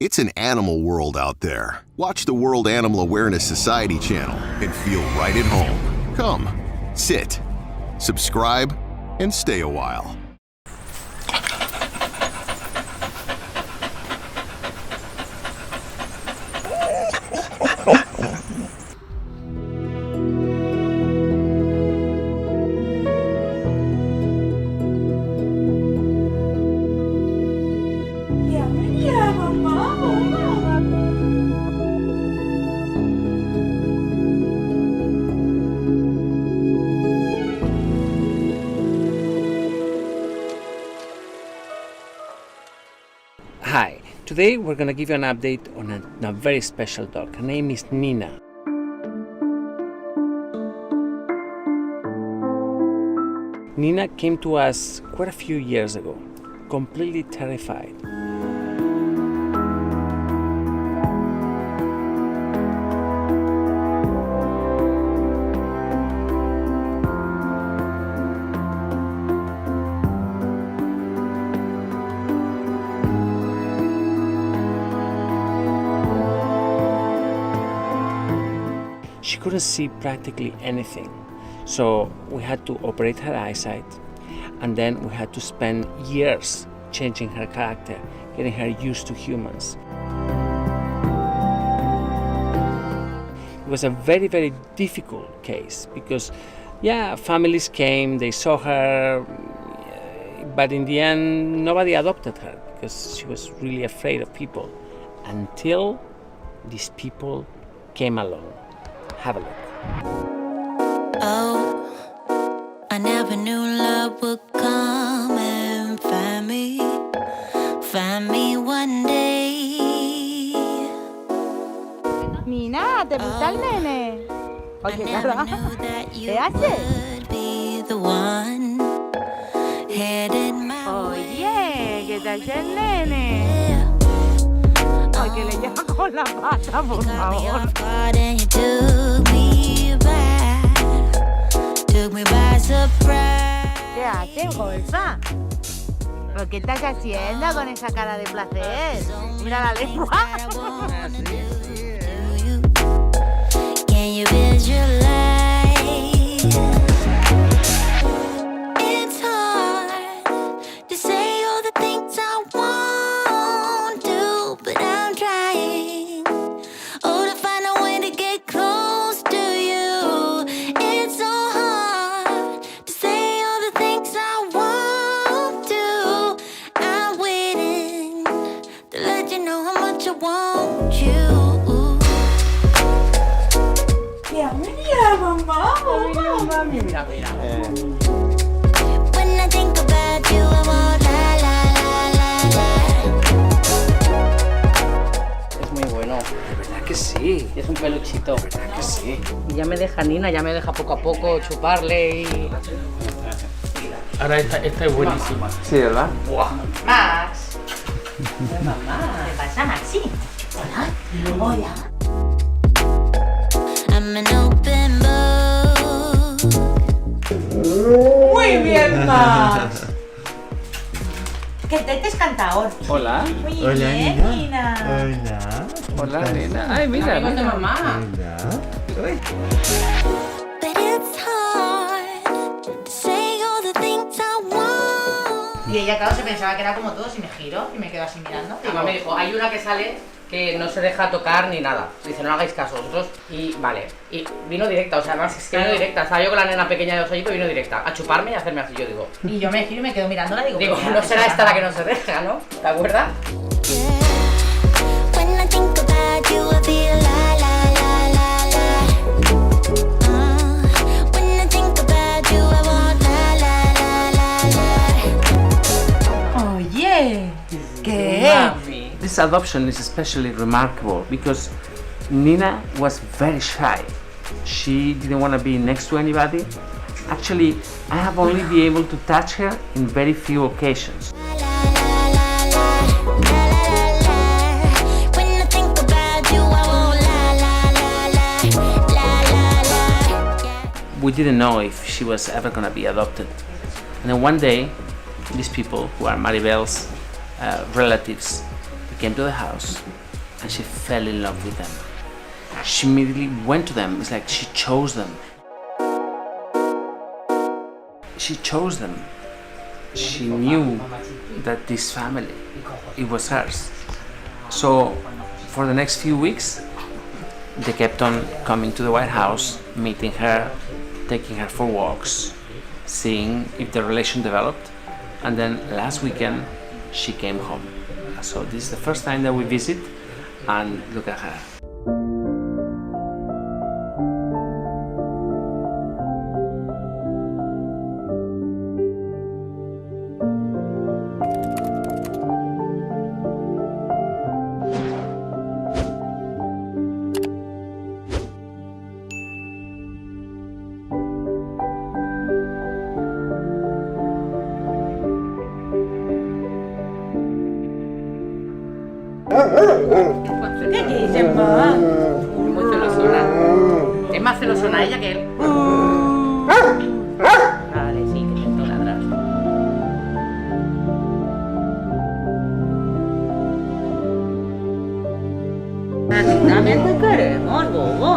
It's an animal world out there. Watch the World Animal Awareness Society channel and feel right at home. Come, sit, subscribe, and stay a while. Hi, today we're going to give you an update on a very special dog. Her name is Nina. Nina came to us quite a few years ago, completely terrified. She couldn't see practically anything, so we had to operate her eyesight, and then we had to spend years changing her character, getting her used to humans. It was a very, very difficult case because, families came, they saw her, but in the end, nobody adopted her because she was really afraid of people until these people came along. Have a look. Oh, I never knew love would come and find me one day. Nina, ¿te gusta el nene? Oye, Carla, ¿qué haces? Oye, ¿qué tal el nene? Ay, que le lleva con la pata, por favor. ¿Qué haces, golfa? ¿Pero qué estás haciendo con esa cara de placer? Mira la lengua. Can you visualize? It's hard to say all the things I want to, but I'm trying. Oh, to find a way to get close to you. It's so hard to say all the things I want to. I'm waiting to let you know how much I want you. Mira. When I think about you, I want la la la la la. Es muy bueno. De verdad que sí. Es un peluchito. De verdad que sí. Y ya me deja Nina, ya me deja poco a poco chuparle y... Ahora esta es buenísima. Sí, ¿verdad? Buah. Max. Mamá. ¿Qué pasa, Maxi? Hola. I'm an open book. Muy bien, Max. Que Tete es cantador. Hola. Muy bien, Nina. Hola, nena. Ay, mira. Amigos de mamá. But it's hard to say all the things I want. Y ella, claro, se pensaba que era como todos y me giro y me quedo así mirando. Mamá me dijo, hay una que sale que no se deja tocar ni nada. Dice, no hagáis caso vosotros. Y vale. Y vino directa, o sea, además es que vino directa. Estaba yo con la nena pequeña de 2 añitos, vino directa. A chuparme y a hacerme así, yo digo. Y yo me giro y me quedo mirándola y digo, No será esta la que no se deja, ¿no? ¿Te acuerdas? When I think about you, I feel la la la la la. When I think about you, I want la la la la la. Oye, ¿qué? Mami. This adoption is especially remarkable because Nina was very shy. She didn't want to be next to anybody. Actually, I have only been able to touch her in very few occasions. We didn't know if she was ever going to be adopted. And then one day, these people, who are Maribel's relatives, came to the house and she fell in love with them. She immediately went to them. It's like she chose them. She chose them. She knew that this family, it was hers. So for the next few weeks, they kept on coming to the White House, meeting her, taking her for walks, seeing if the relation developed. And then last weekend, she came home. So this is the first time that we visit, and look at her. ¿Qué dices, mamá? Muy celosona. Es más celosona ella que él. Vale, sí, que intento ladrar. A ti también te queremos, bobo.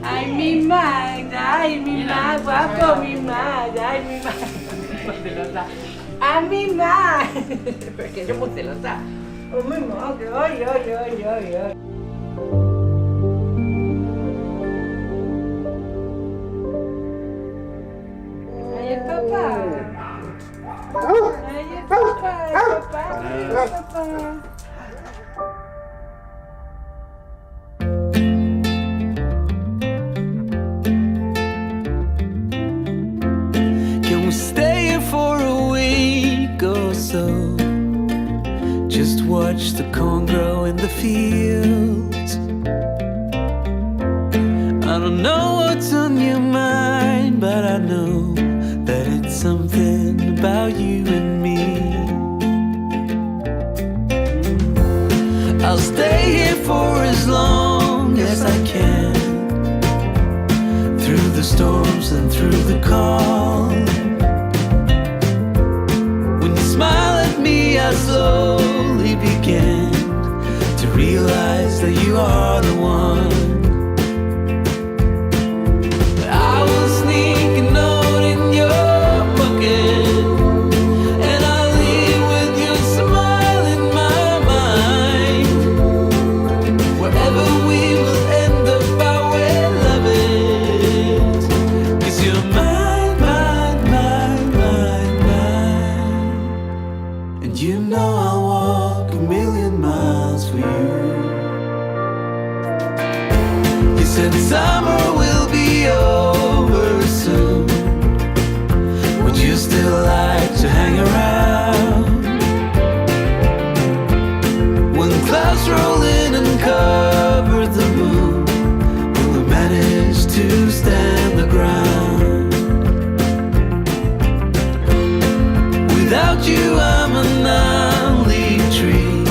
Ay, mi madre, guapo, mi madre, ay, mi madre. Muy celosa. A mi madre. Porque yo muy celosa. Oh, mi madre, ay, ay, ay, ay, ay. Ay, el papá. Ay, el papá, ay, el papá. Can we stay here for a week or so? Just watch the corn grow in the fields. I don't know what's on your mind, but I know that it's something about you and me. I'll stay here for as long as I can, through the storms and through the calm. When you smile at me, I slowly began to realize that you are the one. I will sneak a note in your pocket, and I'll leave with your smile in my mind. Wherever we will end up, I will love it, 'cause you're mine, mine, mine, mine, mine. And you know I'll walk a million miles for you. You said summer will be over soon. Would you still like to hang around? When clouds roll in and cover the moon, will we manage to stand the ground? Without you, I'm an only tree.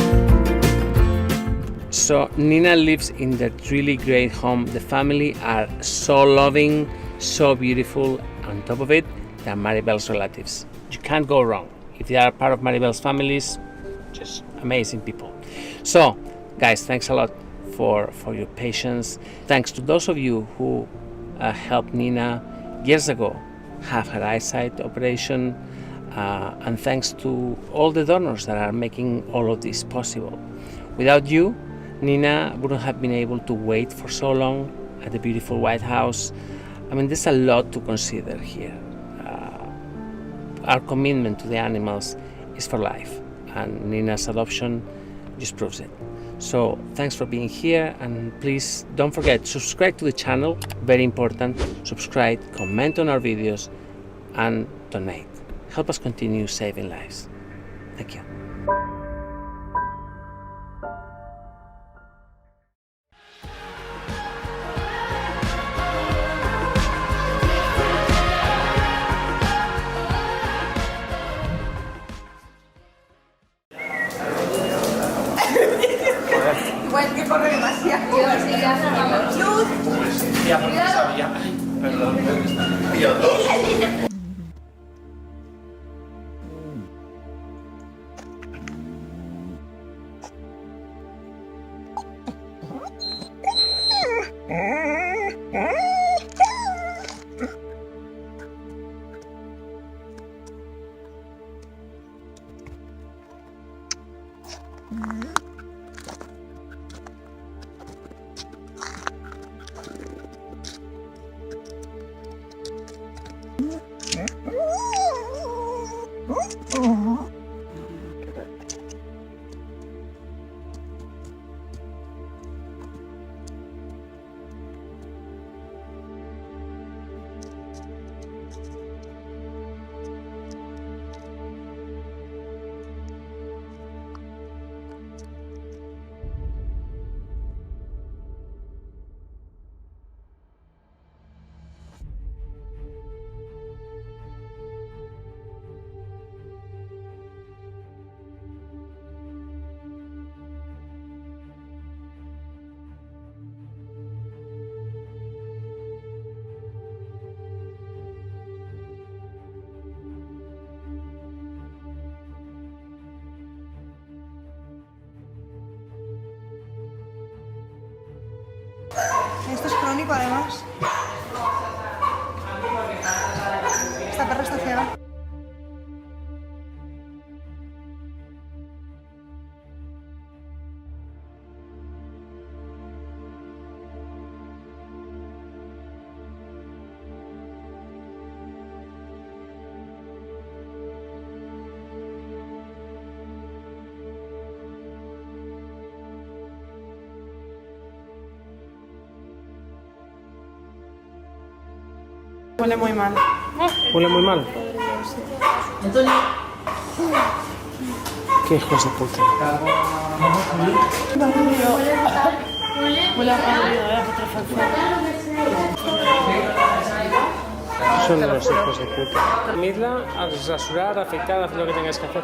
So Nina lives in that really great home. The family are so loving, so beautiful. On top of it, they're Maribel's relatives. You can't go wrong. If they are part of Maribel's families, just amazing people. So, guys, thanks a lot for your patience. Thanks to those of you who helped Nina years ago have her eyesight operation. And thanks to all the donors that are making all of this possible. Without you, Nina wouldn't have been able to wait for so long at the beautiful White House. I mean, there's a lot to consider here. Our commitment to the animals is for life, and Nina's adoption just proves it. So thanks for being here, and please don't forget, subscribe to the channel, very important. Subscribe, comment on our videos, and donate. Help us continue saving lives. Thank you. Igual que corre demasiado. Luz. Ya, porque sabía. Ay, perdón. Esto es crónico, además. Esta perra está ciega. Huele muy mal. Huele muy mal. Qué hijos de puta. Huele a putrefacción. Son los hijos de puta. Dormirla, a rasurar, afeitar, hacer lo que tengáis que hacer.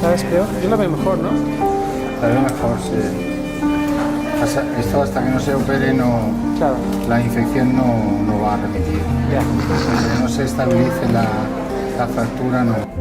¿La ves peor? Yo la veo mejor, ¿no? La veo mejor, sí. Esto hasta que no se opere, Claro. la infección no va a remitir. Ya. Hasta que no se estabilice la fractura, no.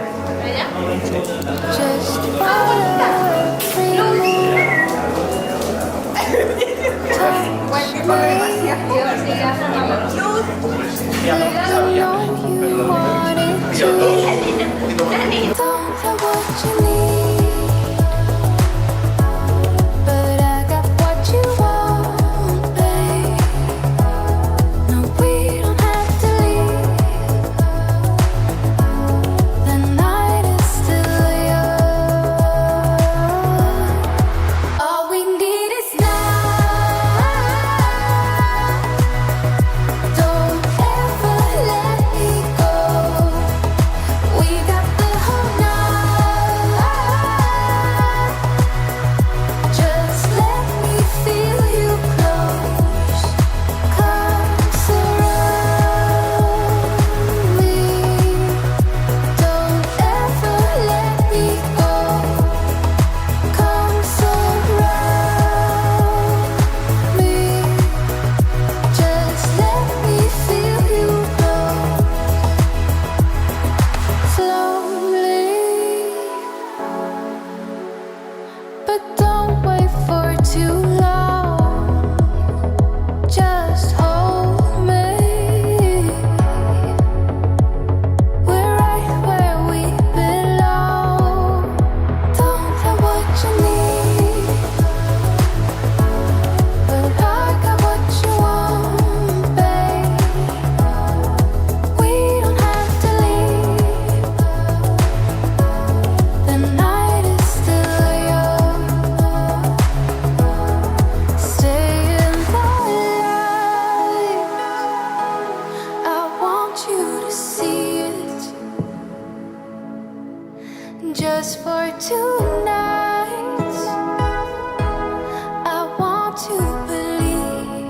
ver. Just follow free. Touch me. Let me know you want it too. Don't have what you need, but I got what you want, babe. No, we don't have to leave. The night is still young. All we need is now. Don't ever let me go. We got the whole night. Just let me feel you close. Come surround me. Don't ever let me go. Come surround me. Just let me feel you close. Slowly, but don't wait for too long. Just hold me. We're right where we belong. Don't have what you need, but I got what you want, babe. We don't have to leave. The night is still young. Stay in the light. I want you to see it. Just for tonight, I want to believe.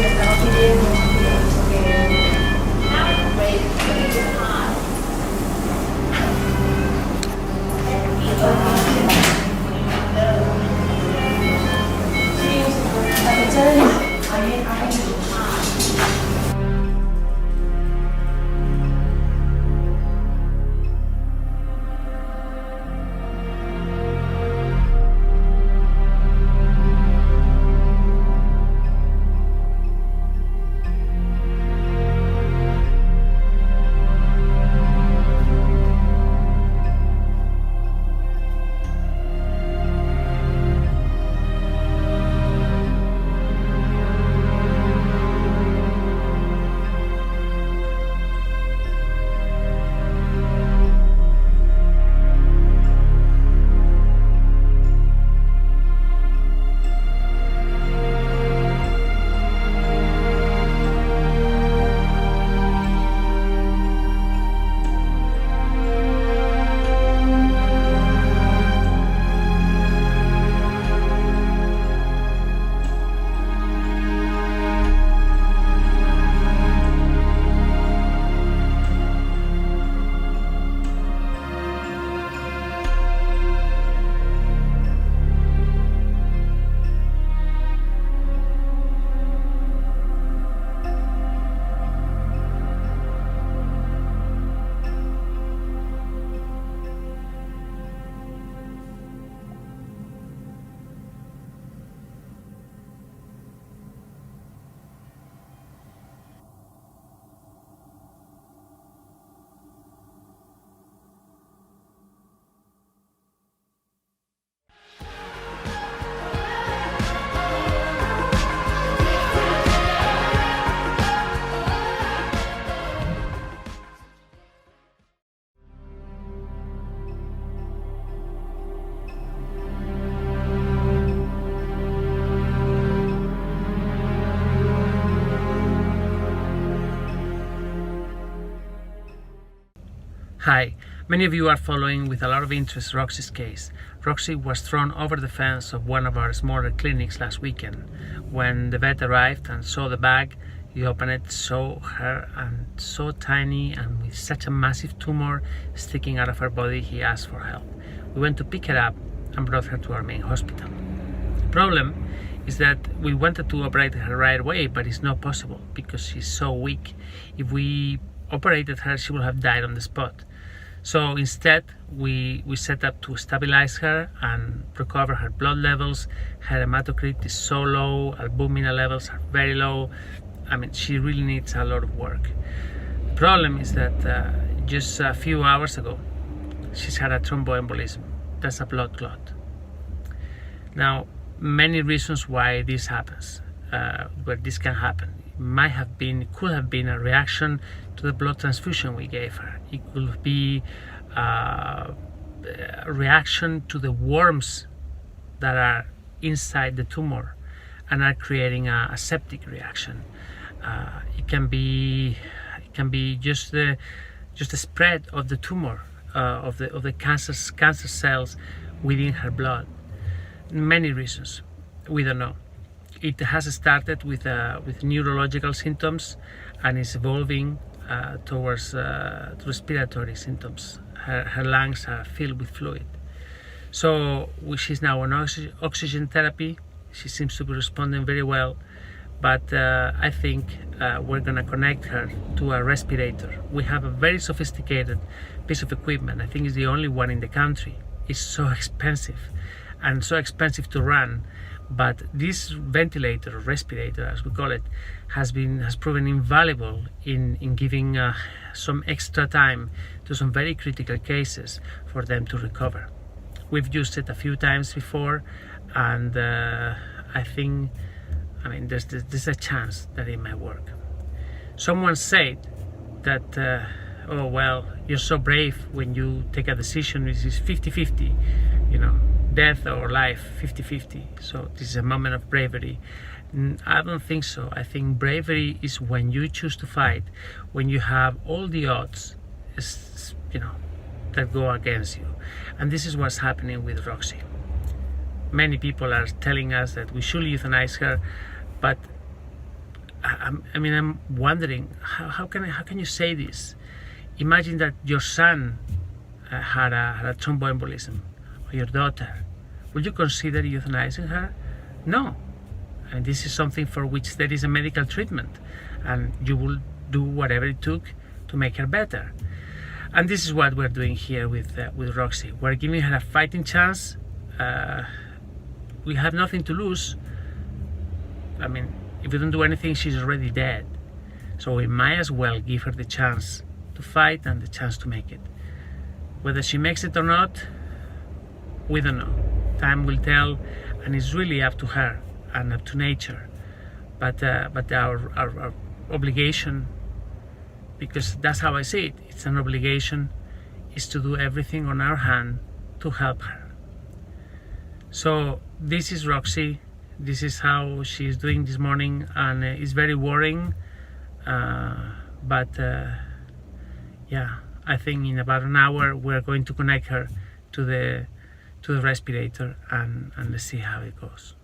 estamos pidiendo Hi, many of you are following with a lot of interest Roxy's case. Roxy was thrown over the fence of one of our smaller clinics last weekend. When the vet arrived and saw the bag, he opened it, saw her, and so tiny and with such a massive tumor sticking out of her body, he asked for help. We went to pick her up and brought her to our main hospital. The problem is that we wanted to operate her right away, but it's not possible because she's so weak. If we operated her, she would have died on the spot. So instead, we set up to stabilize her and recover her blood levels. Her hematocrit is so low, albumina levels are very low. I mean, she really needs a lot of work. The problem is that just a few hours ago, she's had a thromboembolism. That's a blood clot. Now, many reasons why this happens, where this can happen. It could have been a reaction to the blood transfusion we gave her. It could be a reaction to the worms that are inside the tumor and are creating a septic reaction. It can be just the spread of the tumor, of the cancer cells within her blood. Many reasons, we don't know. It has started with neurological symptoms and is evolving towards respiratory symptoms. Her lungs are filled with fluid. So she's now on oxygen therapy. She seems to be responding very well, but I think we're going to connect her to a respirator. We have a very sophisticated piece of equipment. I think it's the only one in the country. It's so expensive and so expensive to run. But this ventilator, or respirator as we call it, has proven invaluable in giving some extra time to some very critical cases for them to recover. We've used it a few times before, and I mean, there's a chance that it might work. Someone said that, oh well, you're so brave when you take a decision. This is 50-50, you know. Death or life, 50-50. So this is a moment of bravery. I don't think so. I think bravery is when you choose to fight, when you have all the odds, you know, that go against you. And this is what's happening with Roxy. Many people are telling us that we should euthanize her, but I'm wondering, how can you say this? Imagine that your son had a thromboembolism, or your daughter. Would you consider euthanizing her? No. And this is something for which there is a medical treatment, and you will do whatever it took to make her better. And this is what we're doing here with Roxy. We're giving her a fighting chance. We have nothing to lose. I mean, if we don't do anything, she's already dead. So we might as well give her the chance to fight and the chance to make it. Whether she makes it or not, we don't know. Time will tell, and it's really up to her and up to nature. But our obligation, because that's how I see it, it's an obligation, is to do everything on our hand to help her. So this is Roxy. This is how she's doing this morning, and it's very worrying. But yeah, I think in about an hour we're going to connect her to the respirator, and let's see how it goes.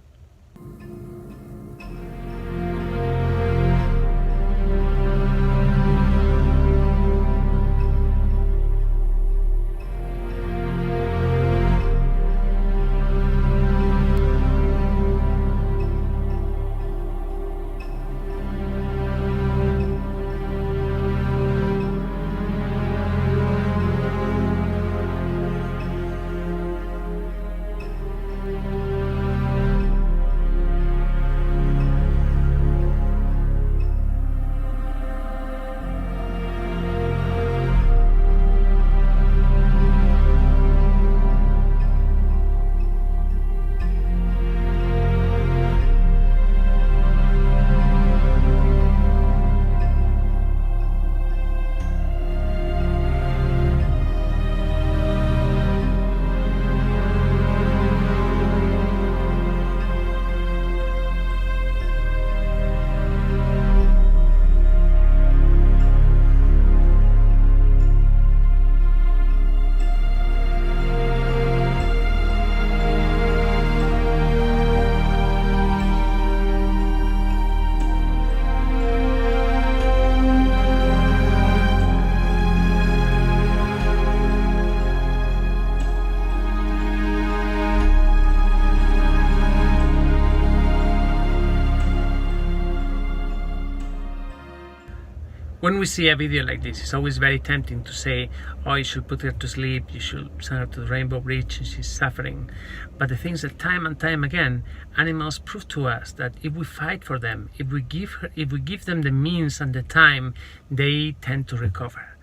When we see a video like this, it's always very tempting to say, oh, you should put her to sleep, you should send her to the Rainbow Bridge, and she's suffering. But the thing is that time and time again, animals prove to us that if we fight for them, if we give them the means and the time, they tend to recover.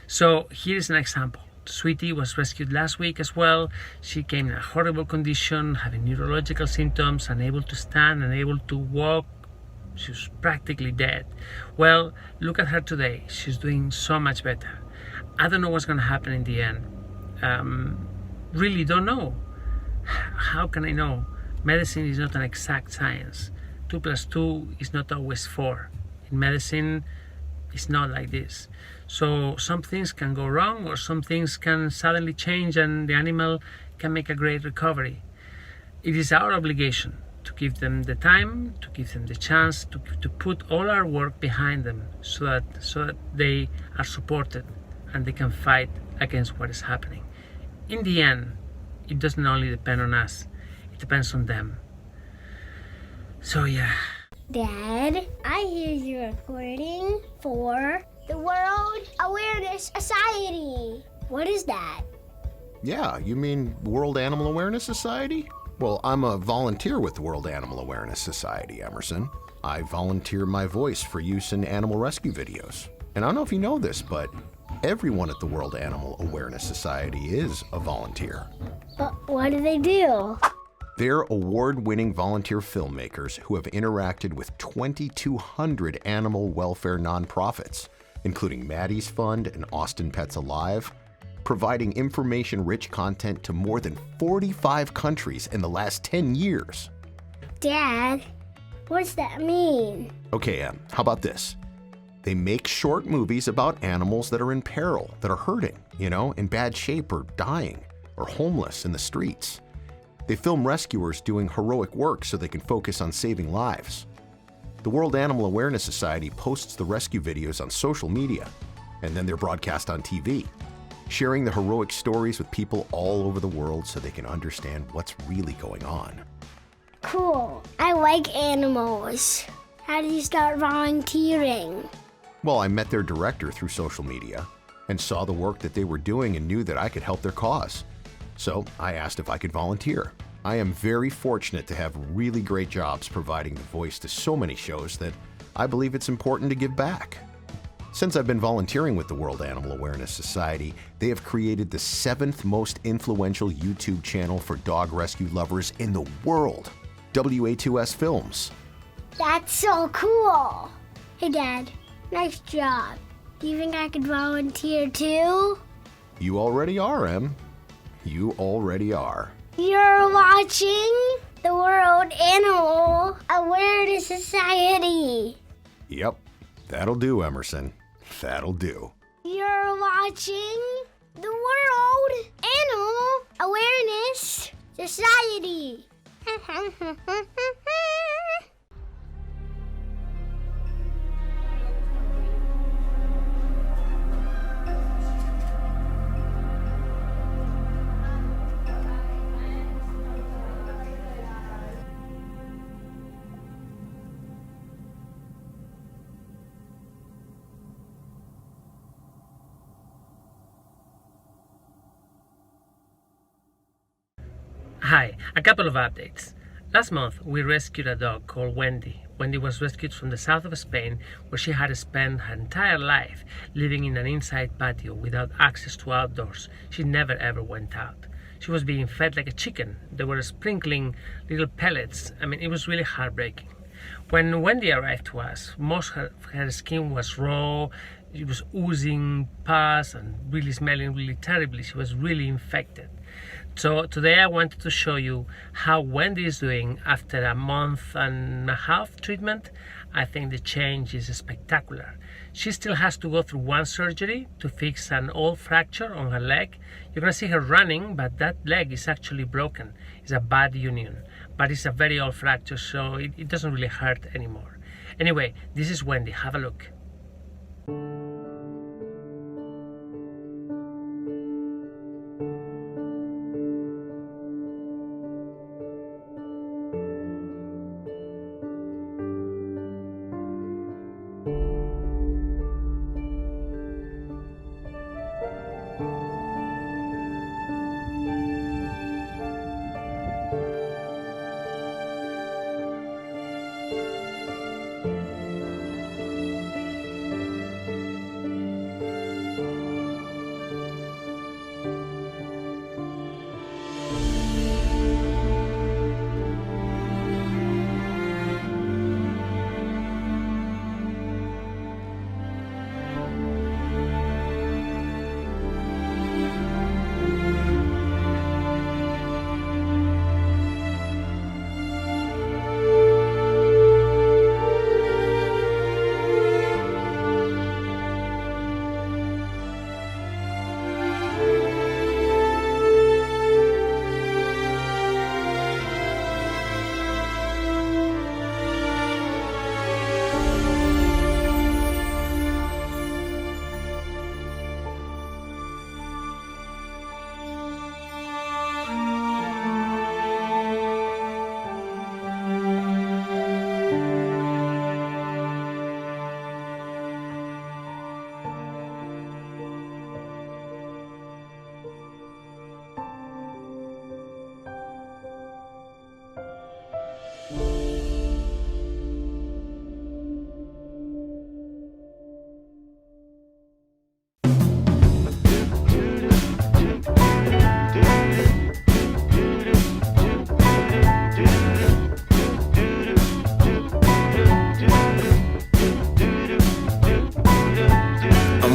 So here's an example. Sweetie was rescued last week as well. She came in a horrible condition, having neurological symptoms, unable to stand, unable to walk. She was practically dead. Well, look at her today. She's doing so much better. I don't know what's going to happen in the end. Really don't know. How can I know? Medicine is not an exact science. 2 + 2 is not always 4. In medicine, it's not like this. So some things can go wrong, or some things can suddenly change, and the animal can make a great recovery. It is our obligation to give them the time, to give them the chance, to put all our work behind them, so that they are supported and they can fight against what is happening. In the end, it doesn't only depend on us, it depends on them. So yeah. Dad, I hear you're recording for the World Awareness Society. What is that? Yeah, you mean World Animal Awareness Society? Well, I'm a volunteer with the World Animal Awareness Society, Emerson. I volunteer my voice for use in animal rescue videos. And I don't know if you know this, but everyone at the World Animal Awareness Society is a volunteer. But what do they do? They're award-winning volunteer filmmakers who have interacted with 2,200 animal welfare nonprofits, including Maddie's Fund and Austin Pets Alive, providing information-rich content to more than 45 countries in the last 10 years. Dad, what does that mean? Okay, Em, how about this? They make short movies about animals that are in peril, that are hurting, in bad shape or dying, or homeless in the streets. They film rescuers doing heroic work so they can focus on saving lives. The World Animal Awareness Society posts the rescue videos on social media, and then they're broadcast on TV, sharing the heroic stories with people all over the world so they can understand what's really going on. Cool. I like animals. How do you start volunteering? Well, I met their director through social media and saw the work that they were doing and knew that I could help their cause. So I asked if I could volunteer. I am very fortunate to have really great jobs providing the voice to so many shows that I believe it's important to give back. Since I've been volunteering with the World Animal Awareness Society, they have created the 7th most influential YouTube channel for dog rescue lovers in the world, WA2S Films. That's so cool. Hey, Dad. Nice job. Do you think I could volunteer too? You already are, Em. You already are. You're watching the World Animal Awareness Society. Yep, that'll do, Emerson. That'll do. You're watching the World Animal Awareness Society. Hi, a couple of updates. Last month, we rescued a dog called Wendy. Wendy was rescued from the south of Spain, where she had spent her entire life living in an inside patio without access to outdoors. She never ever went out. She was being fed like a chicken. They were sprinkling little pellets. It was really heartbreaking. When Wendy arrived to us, most of her skin was raw. It was oozing pus and really smelling really terribly. She was really infected. So today I wanted to show you how Wendy is doing after a month and a half treatment. I think the change is spectacular. She still has to go through one surgery to fix an old fracture on her leg. You're gonna see her running, but that leg is actually broken. It's a bad union, but it's a very old fracture, so it doesn't really hurt anymore. Anyway, this is Wendy. Have a look.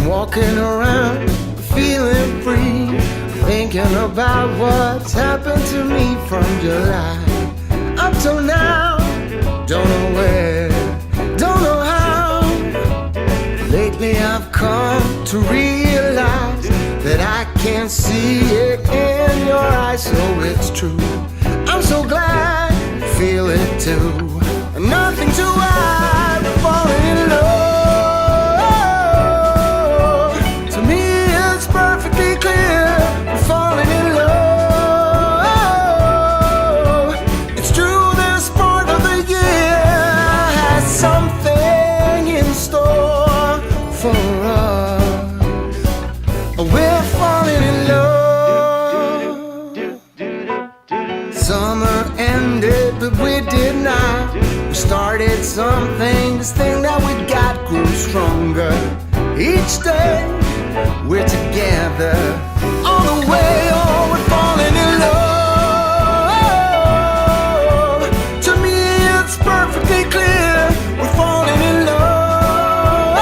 Walking around, feeling free, thinking about what's happened to me from July up till now. Don't know where, don't know how. Lately I've come to realize that I can see it in your eyes, so it's true. I'm so glad you feel it too. Nothing to hide. something, this thing that we got grows stronger. Each day we're together. On the way, oh, we're falling in love. To me, it's perfectly clear. We're falling in love.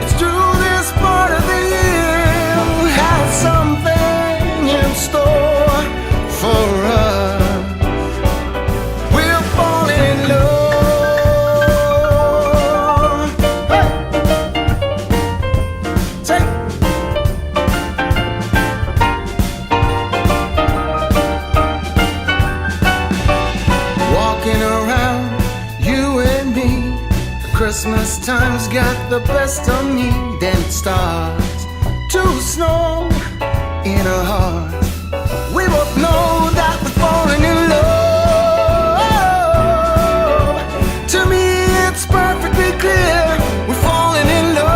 It's through this part of the year we have something in store for us. We're falling in love. Hey! Take. Walking around, you and me. The Christmas time's got the best of me. Then it starts to snow in our hearts. We both know that we're falling in love. To me, it's perfectly clear. We're falling in love.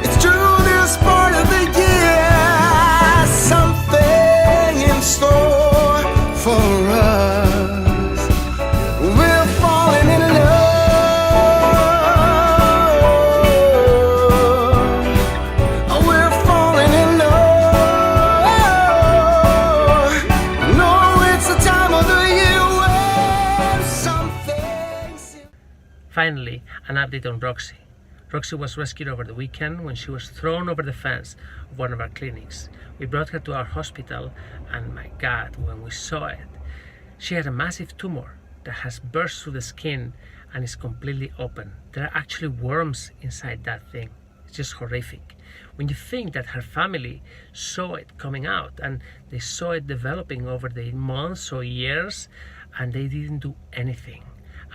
It's true, this part of the year, something in store for us. We're falling in love. We're falling in love. No, it's the time of the year when something. Finally, an update on Roxy. Roxy was rescued over the weekend when she was thrown over the fence of one of our clinics. We brought her to our hospital, and my God, when we saw it, she had a massive tumor that has burst through the skin and is completely open. There are actually worms inside that thing. It's just horrific. When you think that her family saw it coming out and they saw it developing over the months or years and they didn't do anything.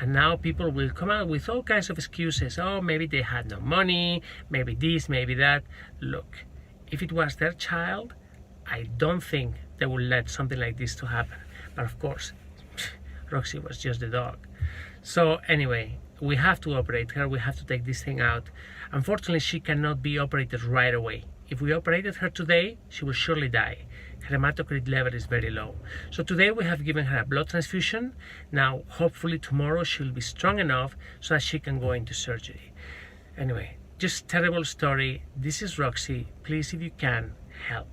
And now people will come out with all kinds of excuses. Oh, maybe they had no money, maybe this, maybe that. Look, if it was their child, I don't think they would let something like this to happen. But of course, Roxy was just a dog. So anyway, we have to operate her. We have to take this thing out. Unfortunately, she cannot be operated right away. If we operated her today, she will surely die. Her hematocrit level is very low. So today we have given her a blood transfusion. Now, hopefully tomorrow she'll be strong enough so that she can go into surgery. Anyway, just terrible story. This is Roxy. Please, if you can, help.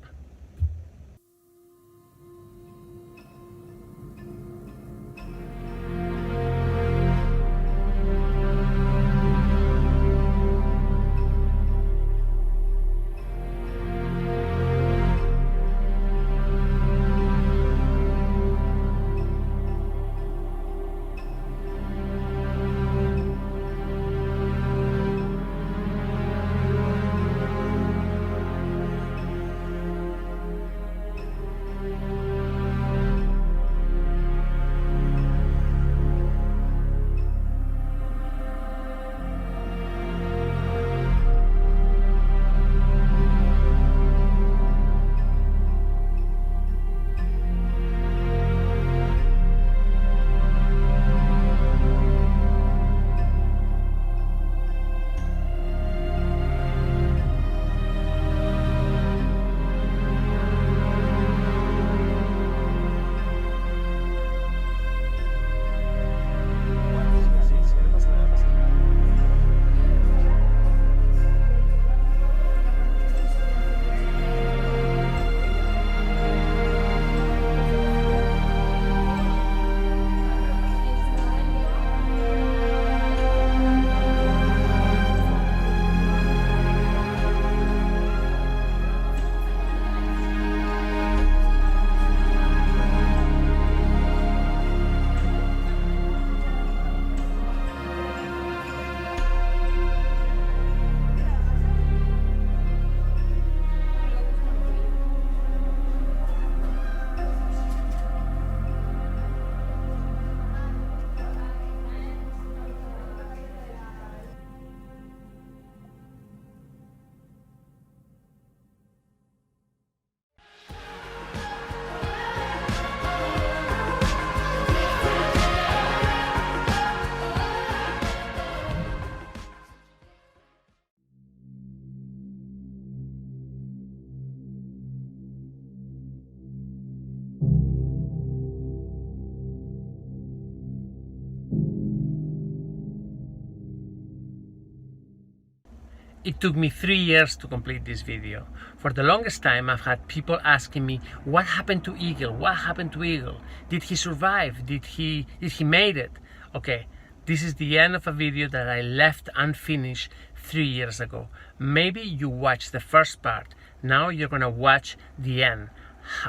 It took me 3 years to complete this video. For the longest time, I've had people asking me, what happened to Eagle? What happened to Eagle? Did he survive? Did he made it? Okay, this is the end of a video that I left unfinished 3 years ago. Maybe you watched the first part. Now you're gonna watch the end.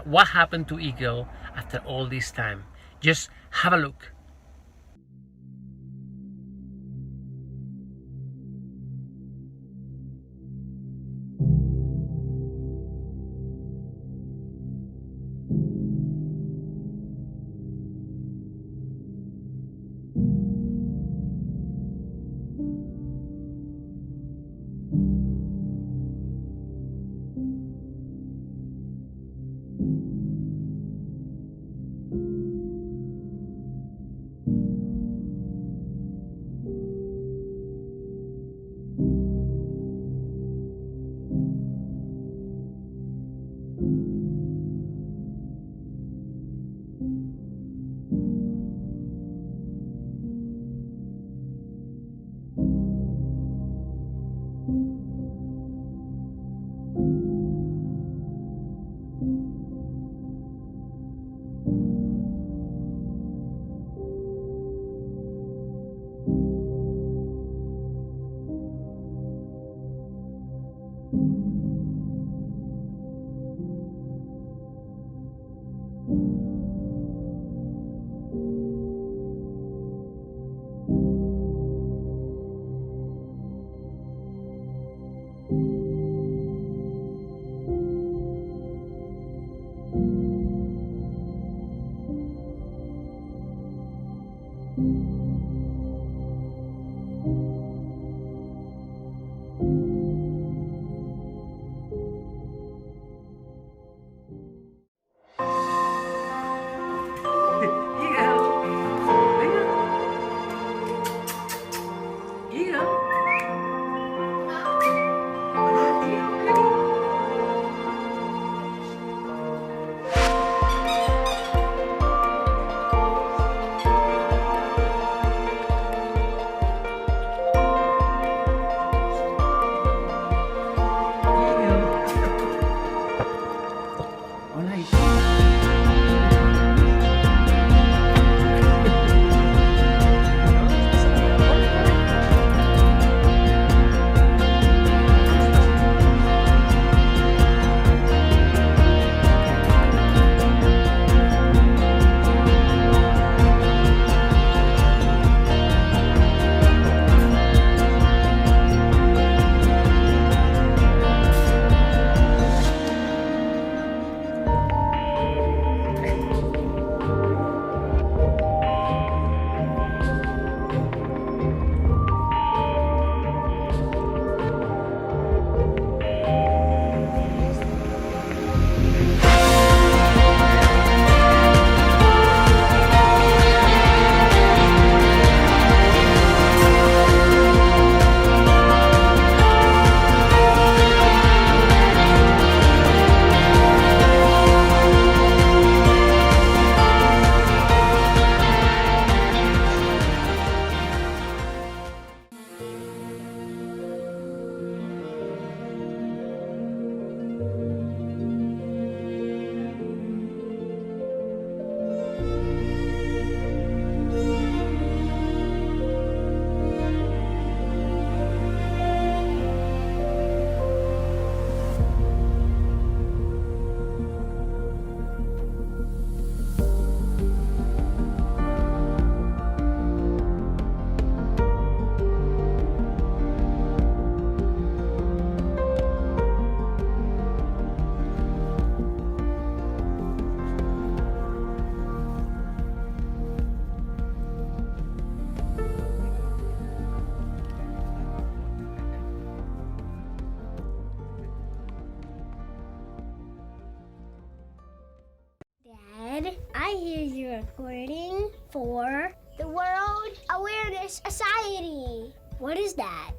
What happened to Eagle after all this time? Just have a look. I hear you're recording for the World Awareness Society. What is that?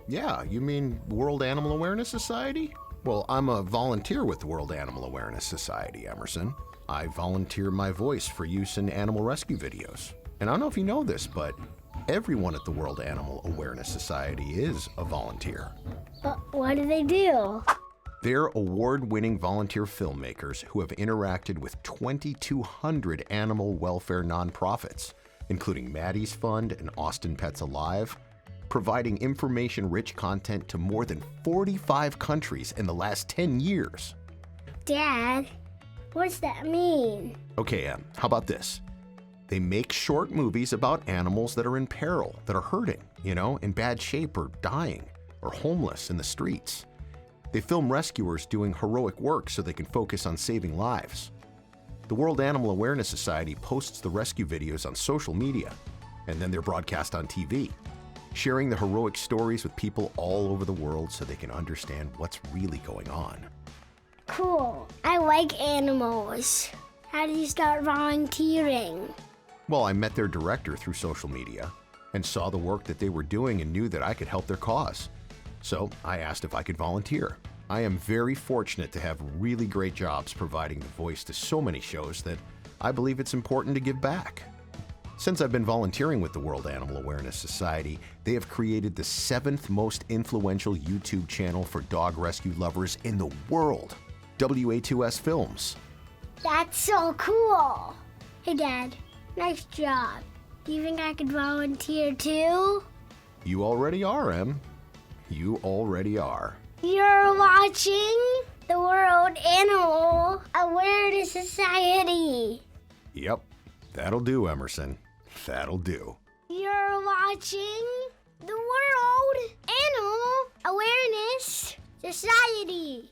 Yeah, you mean World Animal Awareness Society? Well, I'm a volunteer with the World Animal Awareness Society, Emerson. I volunteer my voice for use in animal rescue videos. And I don't know if you know this, but everyone at the World Animal Awareness Society is a volunteer. But what do they do? They're award-winning volunteer filmmakers who have interacted with 2,200 animal welfare nonprofits, including Maddie's Fund and Austin Pets Alive, providing information-rich content to more than 45 countries in the last 10 years. Dad, what does that mean? Okay, Em, how about this? They make short movies about animals that are in peril, that are hurting, in bad shape or dying, or homeless in the streets. They film rescuers doing heroic work so they can focus on saving lives. The World Animal Awareness Society posts the rescue videos on social media, and then they're broadcast on TV, sharing the heroic stories with people all over the world so they can understand what's really going on. Cool. I like animals. How did you start volunteering? Well, I met their director through social media and saw the work that they were doing and knew that I could help their cause. So I asked if I could volunteer. I am very fortunate to have really great jobs providing the voice to so many shows that I believe it's important to give back. Since I've been volunteering with the World Animal Awareness Society, they have created the 7th most influential YouTube channel for dog rescue lovers in the world, WA2S Films. That's so cool. Hey, Dad, nice job. Do you think I could volunteer too? You already are, Em. You already are. You're watching the World Animal Awareness Society. Yep, that'll do, Emerson. That'll do. You're watching the World Animal Awareness Society.